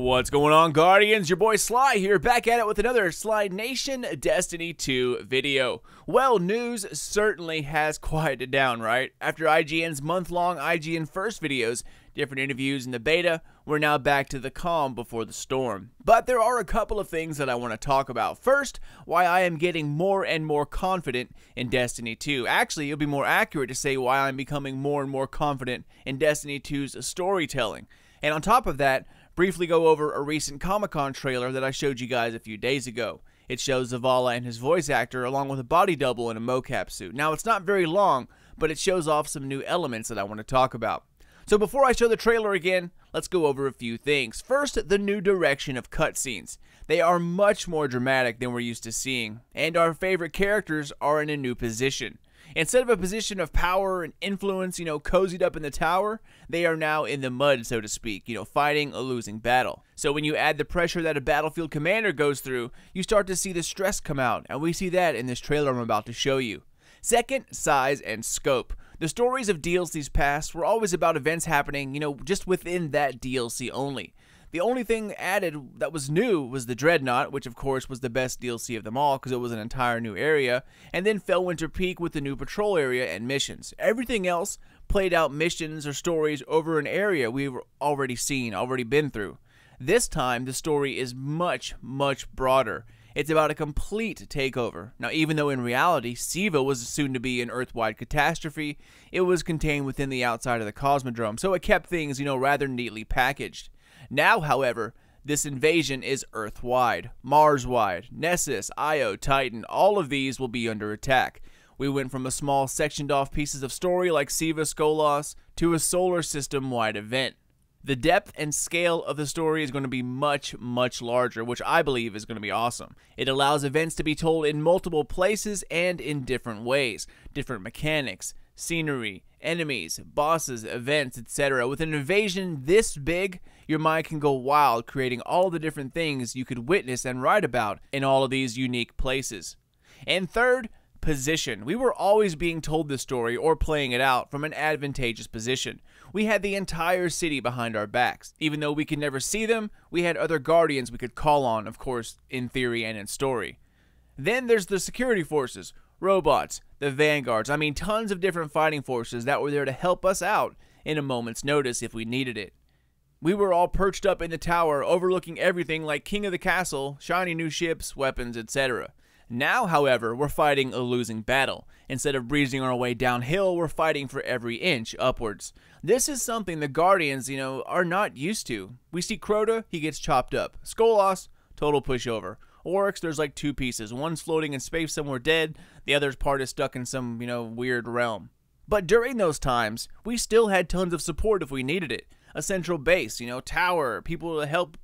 What's going on, Guardians? Your boy Sly here, back at it with another Sly Nation Destiny 2 video. Well, news certainly has quieted down, right? After IGN's month-long IGN First videos, different interviews in the beta, we're now back to the calm before the storm. But there are a couple of things that I want to talk about. First, why I am getting more and more confident in Destiny 2. Actually, it'll be more accurate to say why I'm becoming more and more confident in Destiny 2's storytelling. And on top of that, briefly go over a recent Comic-Con trailer that I showed you guys a few days ago. It shows Zavala and his voice actor along with a body double in a mocap suit. Now, it's not very long, but it shows off some new elements that I want to talk about. So before I show the trailer again, let's go over a few things. First, the new direction of cutscenes. They are much more dramatic than we're used to seeing, and our favorite characters are in a new position. Instead of a position of power and influence, cozied up in the tower, they are now in the mud, so to speak, fighting a losing battle. So when you add the pressure that a battlefield commander goes through, you start to see the stress come out, and we see that in this trailer I'm about to show you. Second, size and scope. The stories of DLCs past were always about events happening, just within that DLC only. The only thing added that was new was the Dreadnought, which of course was the best DLC of them all because it was an entire new area, and then Fellwinter Peak with the new patrol area and missions. Everything else played out missions or stories over an area we've already seen, already been through. This time, the story is much, much broader. It's about a complete takeover. Now, even though in reality, Siva was soon to be an Earth-wide catastrophe, it was contained within the outside of the Cosmodrome, so it kept things, rather neatly packaged. Now, however, this invasion is Earth-wide, Mars-wide, Nessus, Io, Titan, all of these will be under attack. We went from a small sectioned off pieces of story like Siva Skolas to a solar system-wide event. The depth and scale of the story is going to be much, much larger, which I believe is going to be awesome. It allows events to be told in multiple places and in different ways, different mechanics, scenery, enemies, bosses, events, etc. With an invasion this big, your mind can go wild, creating all the different things you could witness and write about in all of these unique places. And third, position. We were always being told this story or playing it out from an advantageous position. We had the entire city behind our backs. Even though we could never see them, we had other guardians we could call on, of course, in theory and in story. Then there's the security forces, robots, the vanguards, tons of different fighting forces that were there to help us out in a moment's notice if we needed it. We were all perched up in the tower, overlooking everything like king of the castle, shiny new ships, weapons, etc. Now, however, we're fighting a losing battle. Instead of breezing our way downhill, we're fighting for every inch upwards. This is something the Guardians, are not used to. We see Crota, he gets chopped up. Skolas, total pushover. Oryx, there's like two pieces. One's floating in space somewhere dead, the other's part is stuck in some, weird realm. But during those times, we still had tons of support if we needed it. A central base, tower, people to help,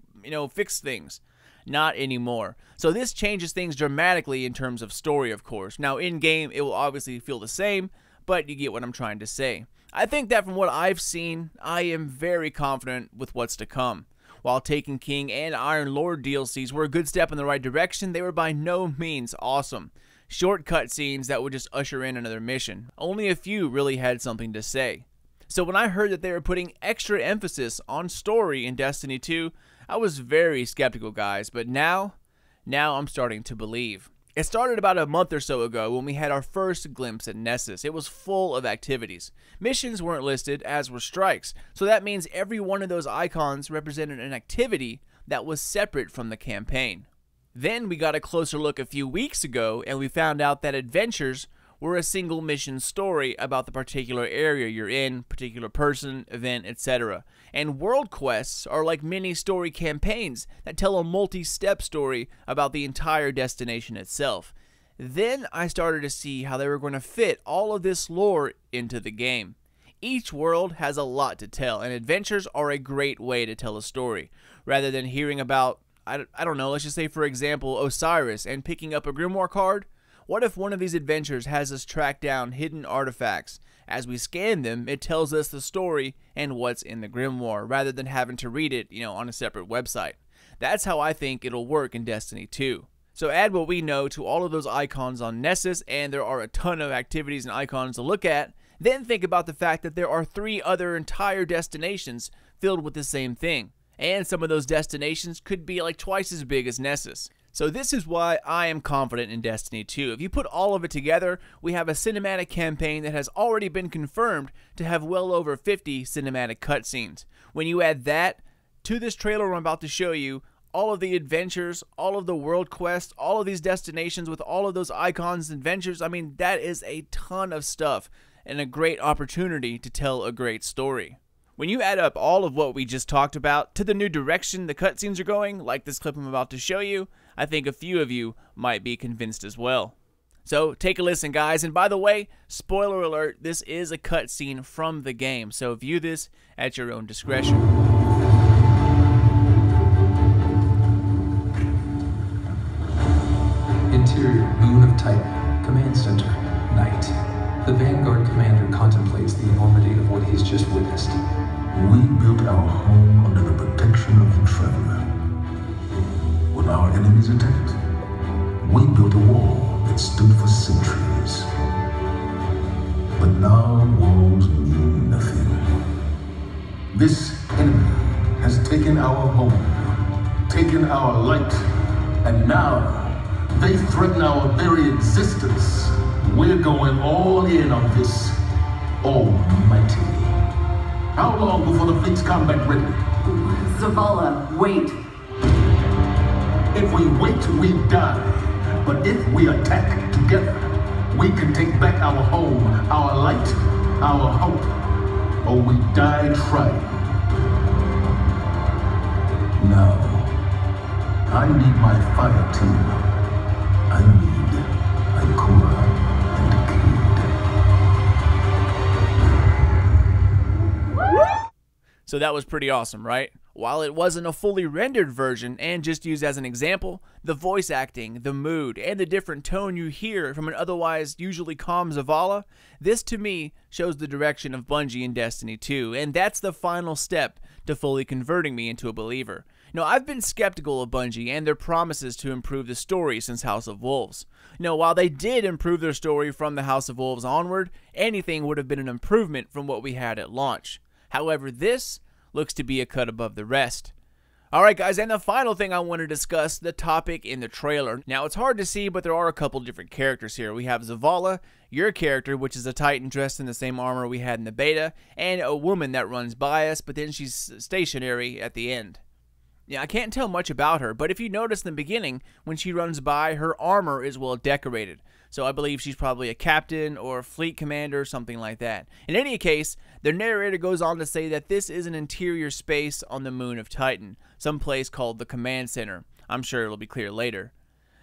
fix things. Not anymore. So this changes things dramatically in terms of story, of course. Now, in-game, it will obviously feel the same, but you get what I'm trying to say. I think that from what I've seen, I am very confident with what's to come. While Taken King and Iron Lord DLCs were a good step in the right direction, they were by no means awesome. Short cutscenes that would just usher in another mission. Only a few really had something to say. So when I heard that they were putting extra emphasis on story in Destiny 2, I was very skeptical, guys, but now I'm starting to believe. It started about a month or so ago when we had our first glimpse at Nessus. It was full of activities. Missions weren't listed, as were strikes, so that means every one of those icons represented an activity that was separate from the campaign. Then we got a closer look a few weeks ago, and we found out that adventures were a single mission story about the particular area you're in, particular person, event, etc. And world quests are like mini story campaigns that tell a multi-step story about the entire destination itself. Then I started to see how they were going to fit all of this lore into the game. Each world has a lot to tell, and adventures are a great way to tell a story. Rather than hearing about, I don't know, let's just say for example, Osiris and picking up a Grimoire card, what if one of these adventures has us track down hidden artifacts? As we scan them, it tells us the story and what's in the Grimoire, rather than having to read it, on a separate website. That's how I think it'll work in Destiny 2. So add what we know to all of those icons on Nessus, and there are a ton of activities and icons to look at. Then think about the fact that there are 3 other entire destinations filled with the same thing. And some of those destinations could be like twice as big as Nessus. So this is why I am confident in Destiny 2. If you put all of it together, we have a cinematic campaign that has already been confirmed to have well over 50 cinematic cutscenes. When you add that to this trailer I'm about to show you, all of the adventures, all of the world quests, all of these destinations with all of those icons and adventures, I mean, that is a ton of stuff and a great opportunity to tell a great story. When you add up all of what we just talked about to the new direction the cutscenes are going, like this clip I'm about to show you, I think a few of you might be convinced as well. So take a listen, guys, and by the way, spoiler alert, this is a cutscene from the game, so view this at your own discretion. Interior, Moon of Titan, Command Center, night. The Vanguard commander contemplates the enormity of what he's just witnessed. We built our home under the protection of the Traveler. When our enemies attacked, we built a wall that stood for centuries. But now walls mean nothing. This enemy has taken our home, taken our light, and now they threaten our very existence. We're going all in on this almighty. How long before the fleet's combat ready? Zavala, wait. If we wait, we die. But if we attack together, we can take back our home, our light, our hope, or we die trying. Now, I need my fire team. I need Ikora and Cade. So that was pretty awesome, right? While it wasn't a fully rendered version and just used as an example, the voice acting, the mood, and the different tone you hear from an otherwise usually calm Zavala, this to me shows the direction of Bungie in Destiny 2, and that's the final step to fully converting me into a believer. Now, I've been skeptical of Bungie and their promises to improve the story since House of Wolves. While they did improve their story from the House of Wolves onward, anything would have been an improvement from what we had at launch. However, this looks to be a cut above the rest. Alright guys, and the final thing I want to discuss, the topic in the trailer. Now it's hard to see, but there are a couple different characters here. We have Zavala, your character, which is a Titan dressed in the same armor we had in the beta, and a woman that runs by us, but then she's stationary at the end. Yeah, I can't tell much about her, but if you notice in the beginning, when she runs by, her armor is well decorated. So I believe she's probably a captain or a fleet commander, something like that. In any case, the narrator goes on to say that this is an interior space on the moon of Titan, someplace called the Command Center. I'm sure it'll be clear later.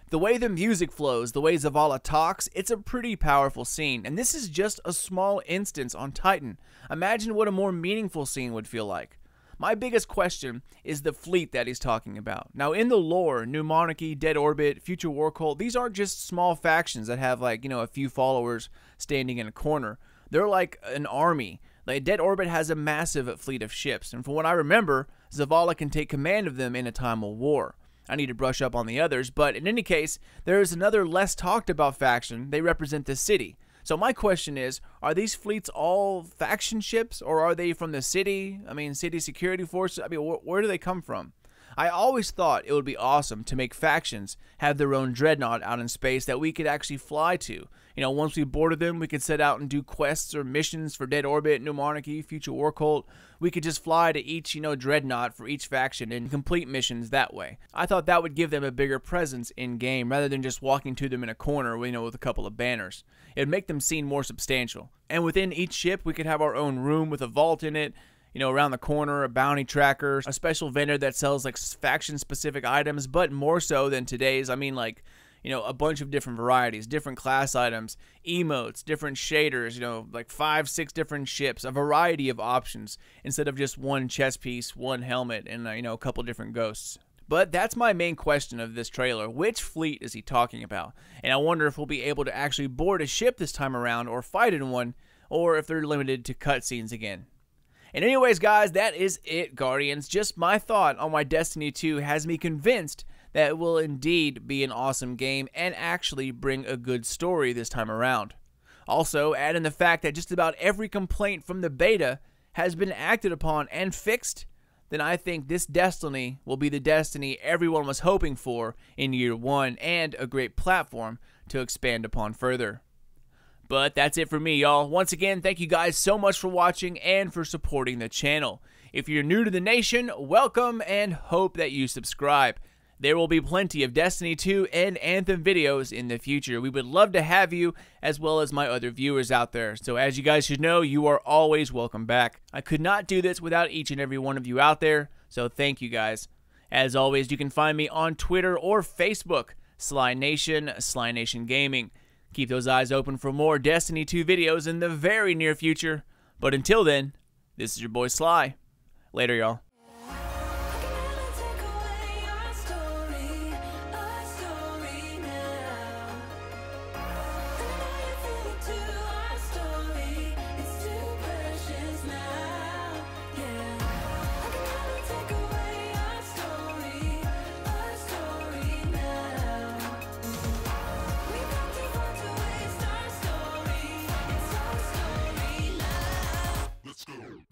The way the music flows, the way Zavala talks, it's a pretty powerful scene, and this is just a small instance on Titan. Imagine what a more meaningful scene would feel like. My biggest question is the fleet that he's talking about. Now, in the lore, New Monarchy, Dead Orbit, Future War Cult, these aren't just small factions that have, like, a few followers standing in a corner. They're like an army. Like, Dead Orbit has a massive fleet of ships, and from what I remember, Zavala can take command of them in a time of war. I need to brush up on the others, but in any case, there is another less talked about faction. They represent the city. So my question is, are these fleets all faction ships, or are they from the city? I mean, city security forces? I mean, where do they come from? I always thought it would be awesome to make factions have their own dreadnought out in space that we could actually fly to. Once we boarded them, we could set out and do quests or missions for Dead Orbit, New Monarchy, Future War Cult. We could just fly to each, dreadnought for each faction and complete missions that way. I thought that would give them a bigger presence in-game rather than just walking to them in a corner, with a couple of banners. It would make them seem more substantial. And within each ship, we could have our own room with a vault in it, around the corner, a bounty tracker, a special vendor that sells, like, faction-specific items, but more so than today's. I mean, like, a bunch of different varieties, different class items, emotes, different shaders, like 5-6 different ships, a variety of options, instead of just one chess piece, one helmet, and, a couple different ghosts. But that's my main question of this trailer. Which fleet is he talking about? And I wonder if we'll be able to actually board a ship this time around, or fight in one, or if they're limited to cutscenes again. And anyways, guys, that is it, Guardians. Just my thought on why Destiny 2 has me convinced that it will indeed be an awesome game and actually bring a good story this time around. Also, add in the fact that just about every complaint from the beta has been acted upon and fixed. then I think this Destiny will be the Destiny everyone was hoping for in year one, and a great platform to expand upon further. But that's it for me, y'all. Once again, thank you guys so much for watching and for supporting the channel. If you're new to the nation, welcome, and hope that you subscribe. There will be plenty of Destiny 2 and Anthem videos in the future. We would love to have you, as well as my other viewers out there. So as you guys should know, you are always welcome back. I could not do this without each and every one of you out there, so thank you guys. As always, you can find me on Twitter or Facebook, Sly Nation, Sly Nation Gaming. Keep those eyes open for more Destiny 2 videos in the very near future. But until then, this is your boy Sly. Later, y'all. Let's go.